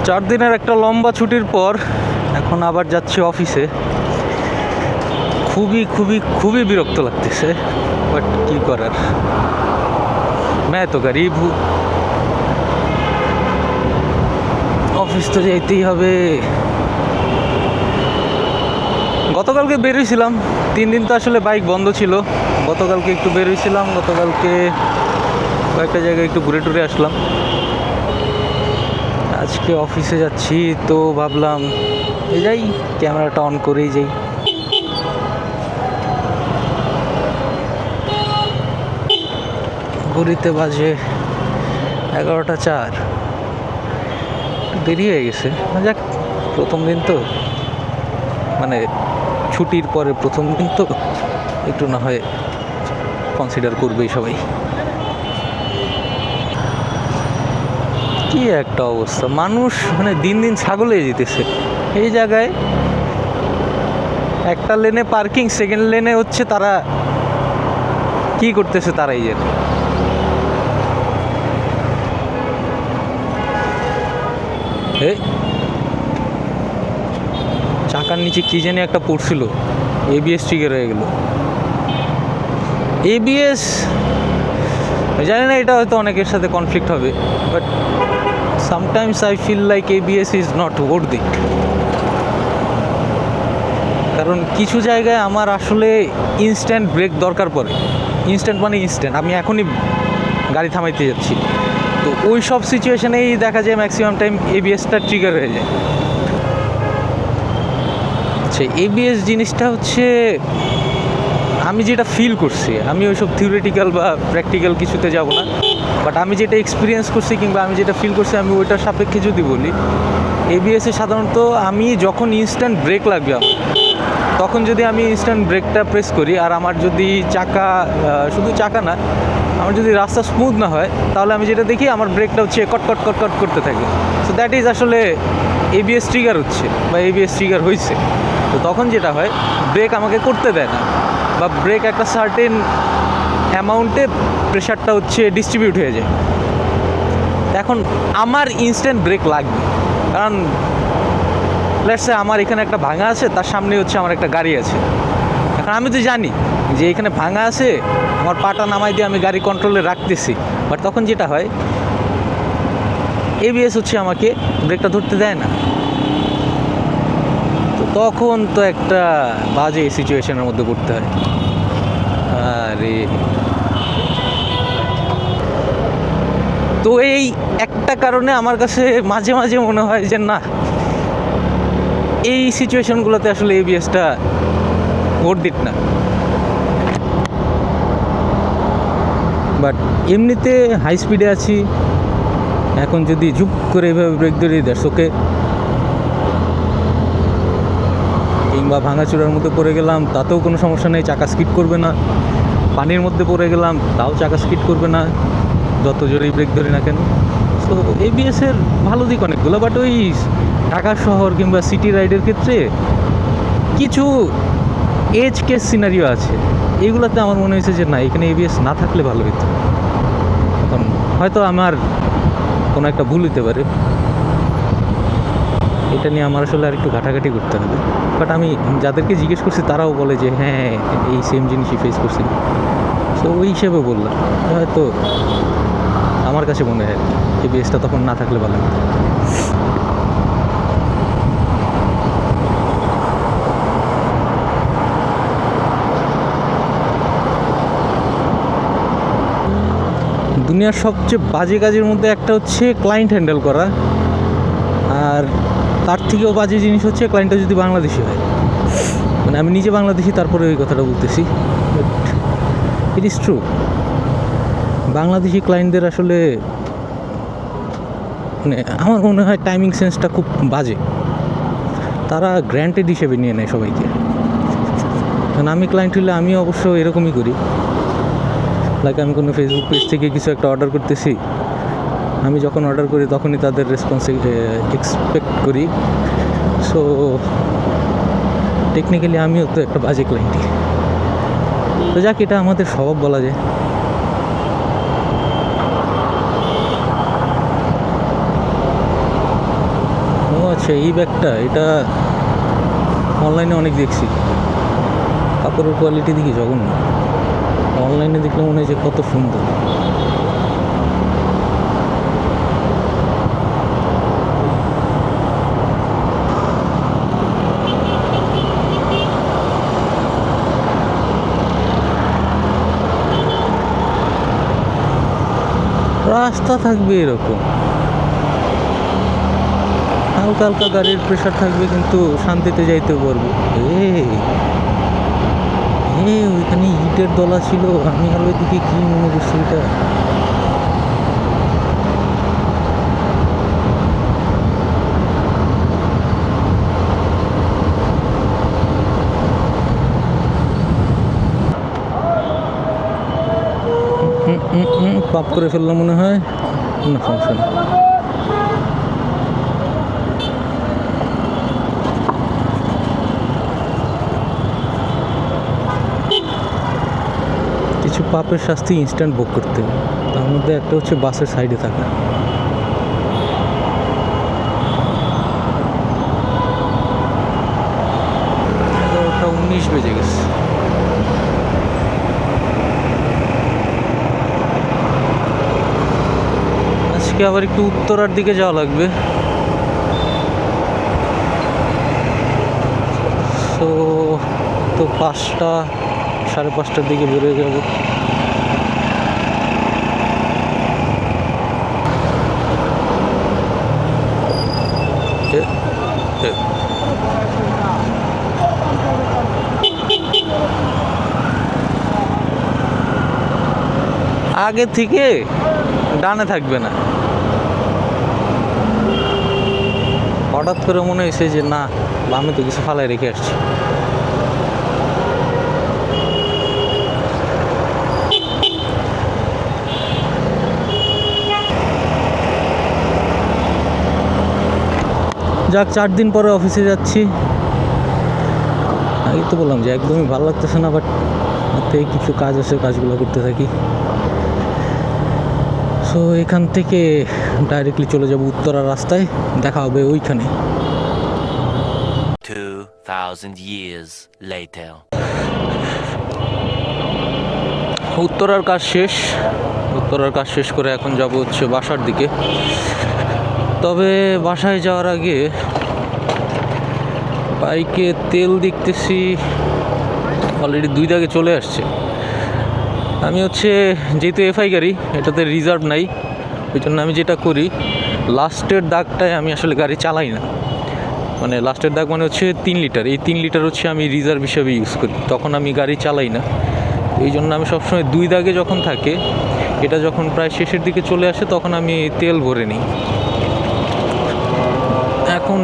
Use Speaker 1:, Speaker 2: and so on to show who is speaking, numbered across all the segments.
Speaker 1: 4 দিনের একটা লম্বা ছুটির পর এখন আবার যাচ্ছি অফিসে। খুবই খুবই খুবই বিরক্ত লাগতেছে, বাট কী করার, मैं तो गरीब हूँ, অফিস তো যেতেই হবে। গতকালকে বেরোইছিলাম, 3 দিন তো আসলে বাইক বন্ধ ছিল। গতকালকে একটু বেরোইছিলাম, গতকালকে কয়েকটা জায়গায় একটু ঘুরে টুরে আসলাম। আজকে অফিসে যাচ্ছি তো ভাবলাম এই যাই, ক্যামেরাটা অন করেই যাই। ঘড়িতে বাজে 11টা 4, দেরি হয়ে গেছে। যাক, প্রথম দিন তো, মানে ছুটির পরে প্রথম দিন তো একটু না হয় কনসিডার করবেই সবাই। কি একটা অবস্থা, মানুষ মানে দিন দিন ছাগল হয়ে যেতেছে। এই জায়গায় একটা লেনে পার্কিং, সেকেন্ড লেনে হচ্ছে তারা কি করতেছে তারাই জানে। এই চাকার নিচে কি জানি একটা পড়ছিল, এবিএস ট্রিগার হয়ে গেল। এবিএস জানি না, এটা হয়তো অনেকের সাথে কনফ্লিক্ট হবে, but sometimes I feel like ABS is not worth it. কারণ কিছু জায়গায় আমার আসলে ইনস্ট্যান্ট ব্রেক দরকার পড়ে। ইনস্ট্যান্ট মানে ইনস্ট্যান্ট, আমি এখনই গাড়ি থামাইতে যাচ্ছি, তো ওই সব সিচুয়েশানেই দেখা যায় ম্যাক্সিমাম টাইম এবিএসটা ট্রিগার হয়ে যায়। আচ্ছা, এবিএস জিনিসটা হচ্ছে আমি যেটা ফিল করছি, আমি ওইসব থিওরিটিক্যাল বা প্র্যাকটিক্যাল কিছুতে যাব না, বাট আমি যেটা এক্সপিরিয়েন্স করছি কিংবা আমি যেটা ফিল করছি, আমি ওইটার সাপেক্ষে যদি বলি, এবিএসে সাধারণত আমি যখন ইনস্ট্যান্ট ব্রেক লাগবে আমার, তখন যদি আমি ইনস্ট্যান্ট ব্রেকটা প্রেস করি আর আমার যদি চাকা, শুধু চাকা না, আমার যদি রাস্তা স্মুথ না হয়, তাহলে আমি যেটা দেখি আমার ব্রেকটা হচ্ছে কট কট কট কট করতে থাকে। সো দ্যাট ইজ আসলে এবিএস ট্রিগার হচ্ছে বা এবিএস ট্রিগার হয়েছে। তো তখন যেটা হয়, ব্রেক আমাকে করতে দেয় না, বা ব্রেক একটা সার্টেন অ্যামাউন্টে প্রেশারটা হচ্ছে ডিস্ট্রিবিউট হয়ে যায়। এখন আমার ইনস্ট্যান্ট ব্রেক লাগবে, কারণ লেটস সে আমার এখানে একটা ভাঙা আছে, তার সামনে হচ্ছে আমার একটা গাড়ি আছে। এখন আমি তো জানি যে এখানে ভাঙা আছে, আমার পাটা নামাই দিয়ে আমি গাড়ি কন্ট্রোলে রাখতেছি, বাট তখন যেটা হয়, এবিএস হচ্ছে আমাকে ব্রেকটা ধরতে দেয় না। তো তখন তো একটা বাজে সিচুয়েশনের মধ্যে পড়তে হয়। আরে তো এই একটা কারণে আমার কাছে মাঝে মাঝে মনে হয় যে না, এই সিচুয়েশনগুলোতে আসলে এবিএসটা ভোট দিত না। বাট এমনিতে হাই স্পিডে আছি, এখন যদি ঝুপ করে এভাবে ব্রেক ধরিয়ে দেয় ওকে, কিংবা ভাঙাচোরার মধ্যে পড়ে গেলাম, তাতেও কোনো সমস্যা নেই, চাকা স্কিড করবে না। পানির মধ্যে পড়ে গেলাম, তাও চাকা স্কিড করবে না, যত জোরেই ব্রেক ধরি না কেন। সো এবিএসের ভালো দিক অনেকগুলো, বাট ওই ঢাকা শহর কিংবা সিটি রাইডের ক্ষেত্রে কিছু এজ কেস সিনারিও আছে, এইগুলোতে আমার মনে হয়েছে যে না, এখানে এবিএস না থাকলে ভালো হতো। এখন হয়তো আমার কোনো একটা ভুল হতে পারে, এটা নিয়ে আমার আসলে আর একটু ঘাটাঘাটি করতে হবে। বাট আমি যাদেরকে জিজ্ঞেস করছি তারাও বলে যে হ্যাঁ, এই সেম জিনিসই ফেস করছি। সো ওই হিসেবে বললাম, হয়তো আমার কাছে মনে হয় এবিএসটা তখন না থাকলে ভালো হতো। দুনিয়ার সবচেয়ে বাজে কাজের মধ্যে একটা হচ্ছে ক্লায়েন্ট হ্যান্ডেল করা, আর তার থেকেও বাজে জিনিস হচ্ছে ক্লায়েন্টটা যদি বাংলাদেশি হয়। মানে আমি নিজে বাংলাদেশি, তারপরে ওই কথাটা বলতেছি, but it is true. Bangladeshi ক্লায়েন্টদের আসলে মানে আমার মনে হয় টাইমিং সেন্সটা খুব বাজে, তারা গ্র্যান্টেড হিসেবে নিয়ে নেয় সবাইকে। কারণ আমি ক্লায়েন্ট হলে আমি অবশ্য এরকমই করি। লাইক আমি কোনো ফেসবুক পেজ থেকে কিছু একটা অর্ডার করতেছি, আমি যখন অর্ডার করি তখনই তাদের রেসপন্স এক্সপেক্ট করি। সো টেকনিক্যালি আমিও তো একটা বাজে ক্লায়েন্টই। তো যাক, এটা আমাদের স্বভাব বলা যায়। আচ্ছা, এই ব্যাগটা এটা অনলাইনে অনেক দেখছি, কাপড়ের কোয়ালিটি দেখি জঘন্য। অনলাইনে দেখলে মনে হয় যে কত সুন্দর। রাস্তা থাকবে এরকম, হালকা হালকা গাড়ির প্রেশার থাকবে, কিন্তু শান্তিতে যাইতে পারবো। ওইখানে ইটের দলা ছিল, আমি আর ওইদিকে কি মনে করছি এটা। পাপ করে ফেললাম মনে হয়, কোনো সমস্যা নেই। কিছু পাপের শাস্তি ইনস্ট্যান্ট ভোগ করতে হবে, তার মধ্যে একটা হচ্ছে বাসের সাইডে থাকা। 11:19 বেজে গেছে। আজকে আবার একটু উত্তরার দিকে যাওয়া লাগবে। তো 5টা 5:30টার দিকে বেরোয় যাব। আগে থেকে ডানে থাকবে না, হঠাৎ করে মনে হয়েছে যে না, আমি তো কিছু ফালাই রেখে আসছি। যাক, 4 দিন পরে অফিসে যাচ্ছি। আগে তো বললাম যে একদমই ভালো লাগতেছে না, বাট হাতে কিছু কাজ আছে, কাজগুলো করতে থাকি। সো এখান থেকে ডাইরেক্টলি চলে যাব উত্তরা রাস্তায়, দেখা হবে ওইখানে।
Speaker 2: 2000 years later.
Speaker 1: উত্তরার কাজ শেষ, উত্তরার কাজ শেষ করে এখন যাব হচ্ছে বাসার দিকে। তবে বাসায় যাওয়ার আগে বাইকে তেল দেখতেছি অলরেডি 2 দাগে চলে আসছে। আমি হচ্ছে যেহেতু এফআই গাড়ি, এটাতে রিজার্ভ নাই, ওই জন্য আমি যেটা করি, লাস্টের দাগটায় আমি আসলে গাড়ি চালাই না। মানে লাস্টের দাগ মানে হচ্ছে 3 লিটার, এই 3 লিটার হচ্ছে আমি রিজার্ভ হিসেবে ইউজ করি, তখন আমি গাড়ি চালাই না। এই জন্য আমি সবসময় 2 দাগে যখন থাকে, এটা যখন প্রায় শেষের দিকে চলে আসে, তখন আমি তেল ভরে নিই। এখন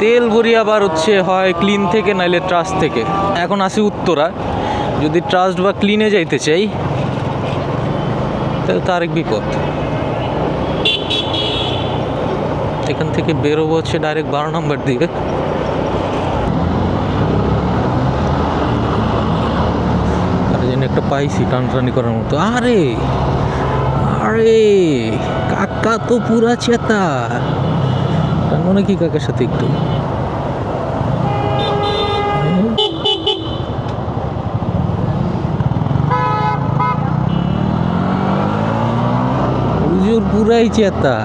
Speaker 1: তেল ভরি আবার হচ্ছে হয় ক্লিন থেকে, নাইলে ট্রাস্ট থেকে। এখন আসি উত্তরা, যদি ট্রাস্ট বা ক্লিনে যাইতে চাই তাহলে তো আরেক বিপদ। এখান থেকে বেরোবো হচ্ছে ডাইরেক্ট 12 নম্বর দিয়ে। আর যেন একটা পাইছি টানটানি করার মতো। আরে আরে কাকা তো পুরা চেতা, টানবো নাকি কাকার সাথে একটু? হুজুর পুরাই চেতা।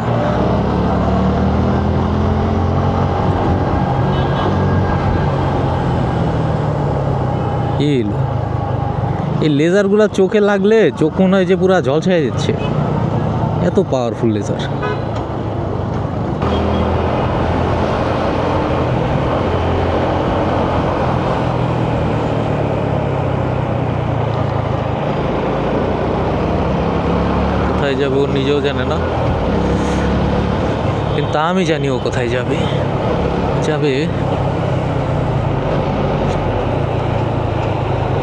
Speaker 1: এই লেজারগুলো চোখে লাগলে চোখ মনে হয় যে পুরা ঝলসায় যাচ্ছে, এত পাওয়ারফুল লেজার। কোথায় যাবে ও নিজেও জানে না, কিন্তু আমি জানি ও কোথায় যাবে।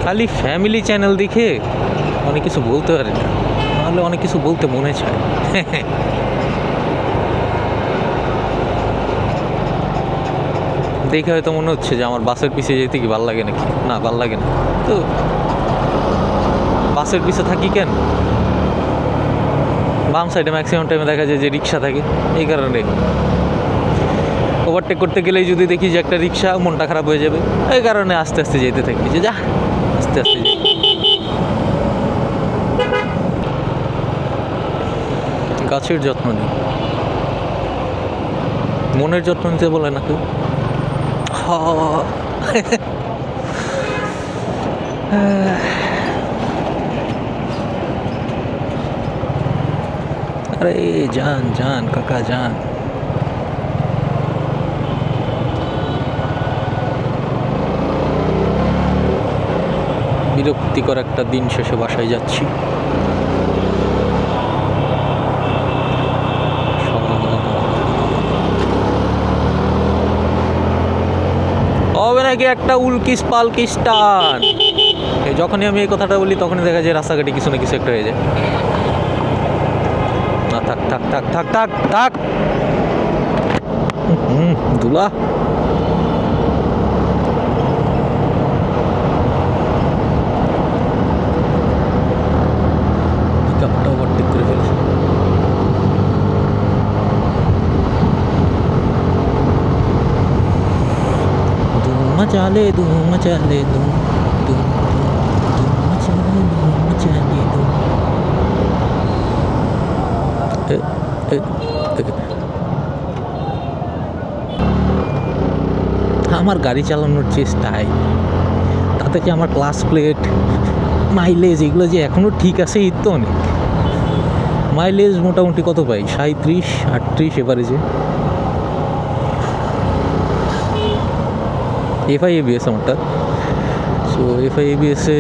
Speaker 1: খালি ফ্যামিলি চ্যানেল দেখে অনেক কিছু বলতে পারি না, নাহলে অনেক কিছু বলতে মনে চায়। দেখে হয়তো মনে হচ্ছে যে আমার বাসের পিছে যেতে কি ভাল লাগে নাকি, না ভাল লাগে না তো বাসের পিছে থাকি কেন। বাম সাইডে ম্যাক্সিমাম টাইমে দেখা যায় যে রিক্সা থাকে, এই কারণে ওভারটেক করতে গেলেই যদি দেখি যে একটা রিক্সা, মনটা খারাপ হয়ে যাবে। এই কারণে আস্তে আস্তে যেতে থাকি, যে যা আস্তে আস্তে যাই। গাছের যত্ন নিই, মনের যত্ন নিতে বলে না কেউ। আরে যান যান কাকা যান। বিরক্তিকর একটা দিন শেষে বাসায় যাচ্ছি। হবে নাকি একটা উল্কিস পালকিস টান। যখনই আমি এই কথাটা বলি তখনই দেখা যায় রাস্তাঘাটে কিছু না কিছু একটা হয়ে যায়। না থাক থাক থাক থাক থাক থাক। দুলা পিকআপটা ওভারটেক করে ফেলেছে। मचाले दूं मचाले दूं दूं दूं मचाले दूं मचाले दूं। আমার গাড়ি চালানোর যে স্টাইল, তাতে কি আমার ক্লাস প্লেট, মাইলেজ এগুলো যে এখনও ঠিক আছে, এই তো অনেক। মাইলেজ মোটামুটি কত পাই, 37-38 এভারেজে। এফআই এবিএস আমারটা। সো এফআই এবিএসে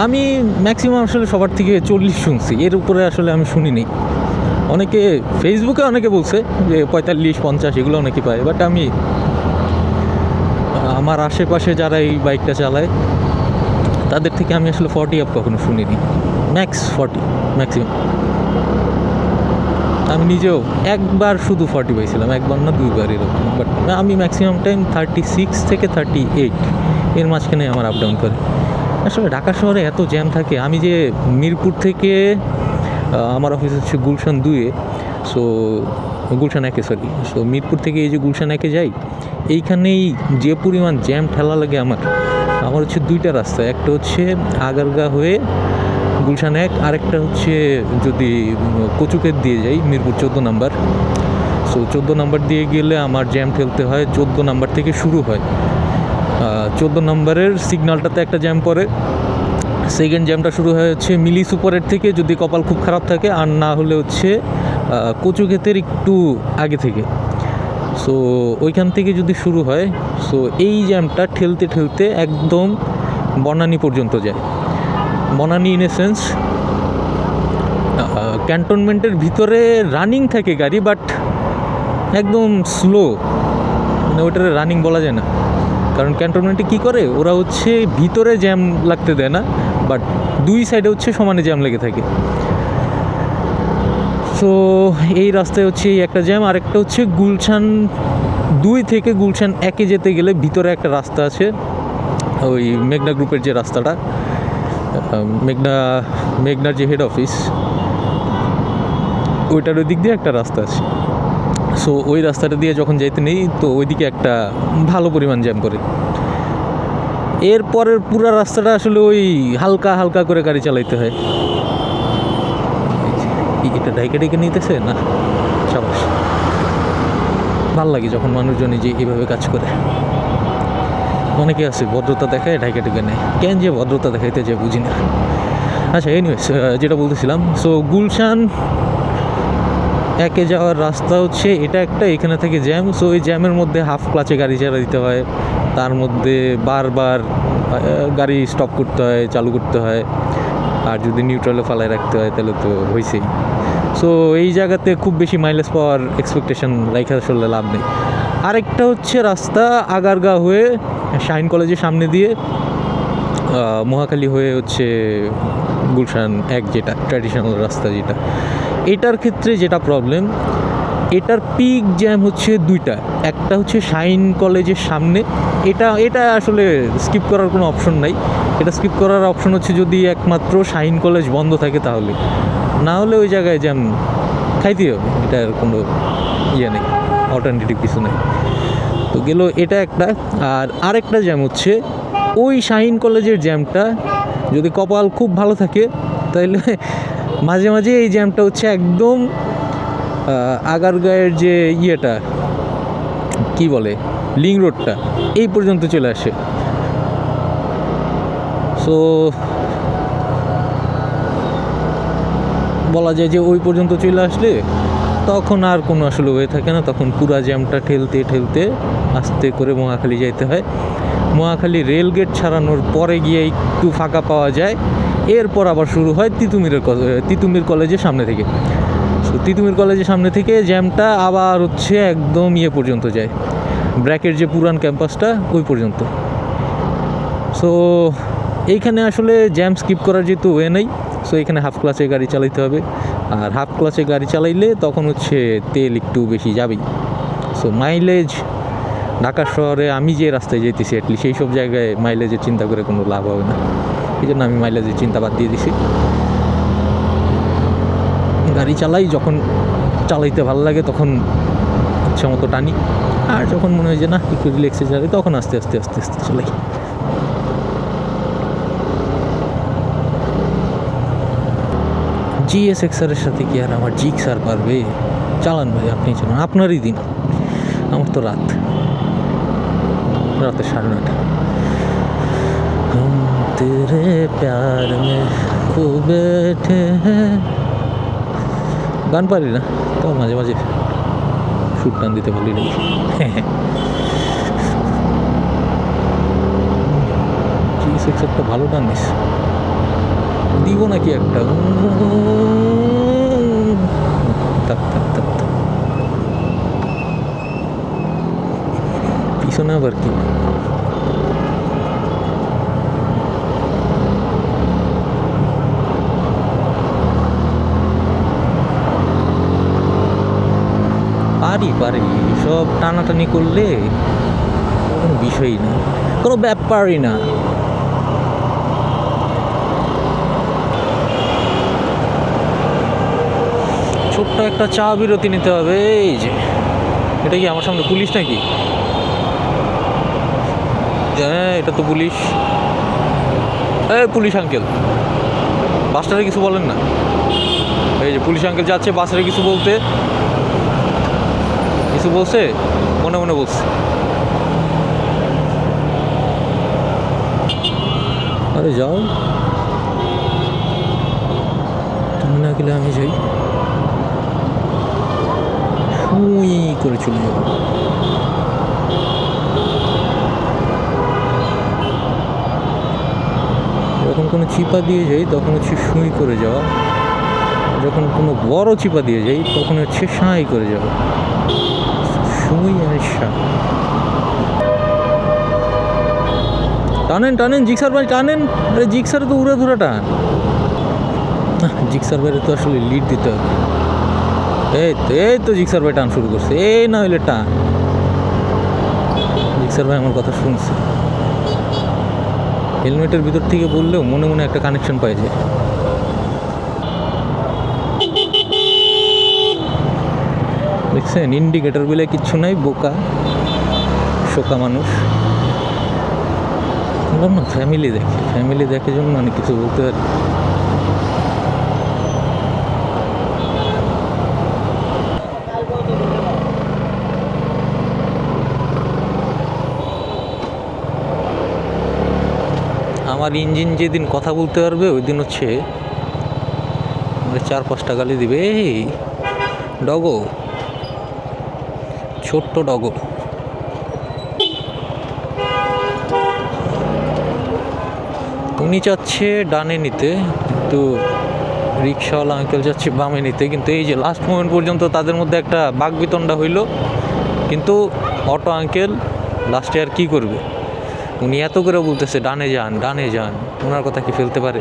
Speaker 1: আমি ম্যাক্সিমাম আসলে সবার থেকে 40 শুনছি, এর উপরে আসলে আমি শুনিনি। অনেকে ফেসবুকে অনেকে বলছে যে 45-50 এগুলো অনেকে পায়, বাট আমি আমার আশেপাশে যারা এই বাইকটা চালায় তাদের থেকে আমি আসলে 40 আপ কখনো শুনিনি। Max 40 maximum. আমি নিজেও একবার শুধু 40 পাইছিলাম, একবার না দুইবার এরকম। বাট আমি ম্যাক্সিমাম টাইম 36 থেকে 38 এর মাঝখানে আমার আপ ডাউন করে। আসলে ঢাকা শহরে এত জ্যাম থাকে। আমি যে মিরপুর থেকে আমার অফিস হচ্ছে গুলশান 2-এ, সো গুলশান 1-এ সরি। সো মিরপুর থেকে এই যে গুলশান 1-এ যাই, এইখানেই যে পরিমাণ জ্যাম ঠেলা লাগে আমার হচ্ছে দুইটা রাস্তা। একটা হচ্ছে আগারগাঁ হয়ে গুলশান 1, আরেকটা হচ্ছে যদি কচুকের দিয়ে যাই মিরপুর 14 নাম্বার। সো 14 নাম্বার দিয়ে গেলে আমার জ্যাম ঠেলতে হয় 14 নাম্বার থেকে শুরু হয়। 14 নাম্বারের সিগন্যালটাতে একটা জ্যাম পড়ে। সেকেন্ড জ্যামটা শুরু হয় হচ্ছে মিলি সুপারের থেকে, যদি কপাল খুব খারাপ থাকে, আর না হলে হচ্ছে কচুক্ষেতের একটু আগে থেকে। সো ওইখান থেকে যদি শুরু হয়, সো এই জ্যামটা ঠেলতে ঠেলতে একদম বনানী পর্যন্ত যায়। বনানী ইন এ সেন্স ক্যান্টনমেন্টের ভিতরে রানিং থাকে গাড়ি, বাট একদম স্লো, মানে ওইটার রানিং বলা যায় না। কারণ ক্যান্টনমেন্টে কী করে, ওরা হচ্ছে ভিতরে জ্যাম লাগতে দেয় না, বাট দুই সাইডে হচ্ছে সমানে জ্যাম লেগে থাকে। সো এই রাস্তায় হচ্ছে এই একটা জ্যাম। আরেকটা হচ্ছে গুলশান 2 থেকে গুলশান 1-এ যেতে গেলে ভিতরে একটা রাস্তা আছে, ওই মেঘনা গ্রুপের যে রাস্তাটা, মেঘনার যে হেড অফিস, ওইটার ওই দিক দিয়ে একটা রাস্তা আছে। সো ওই রাস্তাটা দিয়ে যখন যাইতে নেই, তো ওইদিকে একটা ভালো পরিমাণ জ্যাম করে। এরপরের পুরো রাস্তাটা আসলে ওই হালকা হালকা করে গাড়ি চালাইতে হয়। এটা ডাইকে ডেকে নিতেছে না, সাবাস। ভাল লাগে যখন মানুষজন যে এইভাবে কাজ করে। অনেকে আছে ভদ্রতা দেখায় ঢাইকা ডেকে নেয়, কেন যে ভদ্রতা দেখাইতে যে বুঝি না। আচ্ছা, এনিওয়েজ যেটা বলতেছিলাম, সো গুলশান 1-এ যাওয়ার রাস্তা হচ্ছে এটা একটা, এখানে থেকে জ্যাম। সো ওই জ্যামের মধ্যে হাফ ক্লাচে গাড়ি চালা দিতে হয়, তার মধ্যে বারবার গাড়ি স্টপ করতে হয়, চালু করতে হয়, আর যদি নিউট্রালে ফালায় রাখতে হয় তাহলে তো হয়েছেই। সো এই জায়গাতে খুব বেশি মাইলেজ পাওয়ার এক্সপেকটেশন রাখা আসলে লাভ নেই। আরেকটা হচ্ছে রাস্তা আগারগাঁ হয়ে শাইন কলেজের সামনে দিয়ে মহাখালী হয়ে হচ্ছে গুলশান 1, যেটা ট্র্যাডিশনাল রাস্তা, যেটা এটার ক্ষেত্রে যেটা প্রবলেম, এটার পিক জ্যাম হচ্ছে দুইটা। একটা হচ্ছে শাইন কলেজের সামনে, এটা আসলে স্কিপ করার কোনো অপশন নাই। এটা স্কিপ করার অপশন হচ্ছে যদি একমাত্র শাইন কলেজ বন্ধ থাকে, তাহলে, না হলে ওই জায়গায় জ্যাম খাইতে হবে, এটার কোনো ইয়ে নেই। অল্টারনেটিভ কিছু নেই। তো গেল এটা একটা। আর আরেকটা জ্যাম হচ্ছে ওই শাহিন কলেজের জ্যামটা, যদি কপাল খুব ভালো থাকে তাহলে মাঝে মাঝে এই জ্যামটা হচ্ছে একদম আগারগাঁয়ের যে ইয়েটা কি বলে লিং রোডটা এই পর্যন্ত চলে আসে। সো বলা যায় যে ওই পর্যন্ত চলে আসলে তখন আর কোনো আসলে ওয়ে থাকে না, তখন পুরা জ্যামটা ঠেলতে ঠেলতে আস্তে করে মহাখালী যাইতে হয়। মহাখালী রেল গেট ছাড়ানোর পরে গিয়ে একটু ফাঁকা পাওয়া যায়, এরপর আবার শুরু হয় তিতুমির কলেজের সামনে থেকে। সো তিতুমির কলেজের সামনে থেকে জ্যামটা আবার হচ্ছে একদম ইয়ে পর্যন্ত যায়, ব্র্যাকের যে পুরান ক্যাম্পাসটা ওই পর্যন্ত। সো এইখানে আসলে জ্যাম স্কিপ করার যেহেতু ওয়ে নেই, সো এখানে হাফ ক্লাসে গাড়ি চালাইতে হবে। আর হাফ ক্লাসে গাড়ি চালাইলে তখন হচ্ছে তেল একটু বেশি যাবেই। সো মাইলেজ ঢাকা শহরে আমি যে রাস্তায় যেতেছি অ্যাটলিস্ট সেই সব জায়গায় মাইলেজের চিন্তা করে কোনো লাভ হবে না, এই জন্য আমি মাইলেজের চিন্তা বাদ দিয়ে দিছি। গাড়ি চালাই যখন চালাইতে ভালো লাগে তখন ইচ্ছা মতো টানি, আর যখন মনে হয় যে না একটু রিল্যাক্সে চালাই তখন আস্তে আস্তে আস্তে আস্তে চালাই। GSX-R সাথে কি আর আমার জিক্স-R পারবে? চালান ভাই, আপনি চালান, আপনারই দিন, আমার তো রাতে 9:30। তেরে প্যার মে খো বেঠে হ্যাঁ। গান পারি না, তো মাঝে মাঝে সুর টান দিতে বলি না। GSX-Rটা ভালো টান দিস, দিব নাকি একটা? পিছনে আবার কি? পারি সব টানাটানি করলে কোনো বিষয়ই না, কোনো ব্যাপারই না। ছোট্ট একটা চা বিরতি নিতে হবে। এই যে এটা কি আমার সামনে পুলিশ নাকি? হ্যাঁ এটা তো পুলিশ। এই পুলিশ আঙ্কেল, বাসটারে কিছু বলেন না। এই যে পুলিশ আঙ্কেল যাচ্ছে বাসের কিছু বলছে, মনে মনে বলছে। আরে যাও, তুমি না গেলে আমি যাই, সুই করে চলে যাবো। যখন কোনো চিপা দিয়ে যাই তখন হচ্ছে সুই করে যাওয়া, যখন কোনো বড় চিপা দিয়ে যাই তখন হচ্ছে সাঁই করে যাওয়া। সুই আর সা টানেন জিক্সার ভাই টানেন। আরে জিক্সারে তো উড়ে ধরে টান, জিক্সার ভাইরে তো আসলে লিড দিতে হবে। এই তো জিক্সার ভাই টান শুরু করছে, এই না হইলে টান। জিক্সার ভাই আমার কথা শুনছে, হেলমেটের ভিতর থেকে বললেও মনে মনে একটা কানেকশন পাই যায়। দেখছেন ইন্ডিকেটর বলে কিচ্ছু নাই, বোকা শোকা মানুষ। বললাম না ফ্যামিলি দেখে জন্য অনেক কিছু বলতে পারি। আমার ইঞ্জিন যেদিন কথা বলতে পারবে ওই দিন হচ্ছে 4-5টা গালি দিবে। এই ডগো, ছোট্ট ডগো। উনি চাচ্ছে ডানে নিতে, কিন্তু রিক্সাওয়ালা আঙ্কেল যাচ্ছে বামে নিতে। কিন্তু এই যে লাস্ট মোমেন্ট পর্যন্ত তাদের মধ্যে একটা বাকবিতণ্ডা হইল, কিন্তু অটো আঙ্কেল লাস্টে আর কি করবে? উনি এত করে বলতেছে ডানে যান, ওনার কথা কি ফেলতে পারে?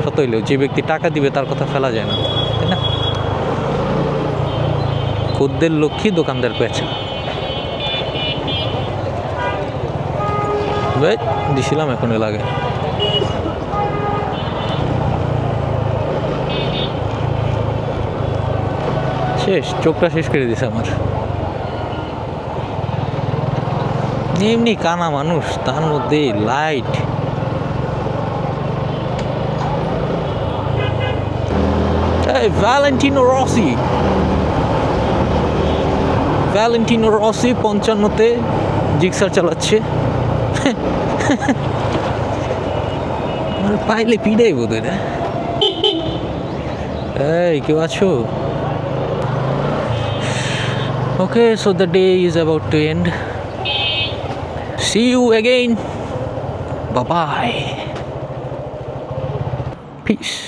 Speaker 1: সত হইলেও যে ব্যক্তি টাকা দিবে তার কথা ফেলা যায় না, তাই না? খদ্দের লক্ষ্মী দোকানদার পেঁচা। দিছিলাম এখন লাগে। শেষ, চোখটা শেষ করে দিছে আমার। এমনি কানা মানুষ, তার মধ্যে লাইট। ভ্যালেন্টিনো রসি, ভ্যালেন্টিনো রসি 55-তে জিক্সার চালাচ্ছে। পাইলে পিড়াই বোধ হয় না। এই কেউ আছো? Okay, so the day is about to end. See you again. Bye bye. Peace.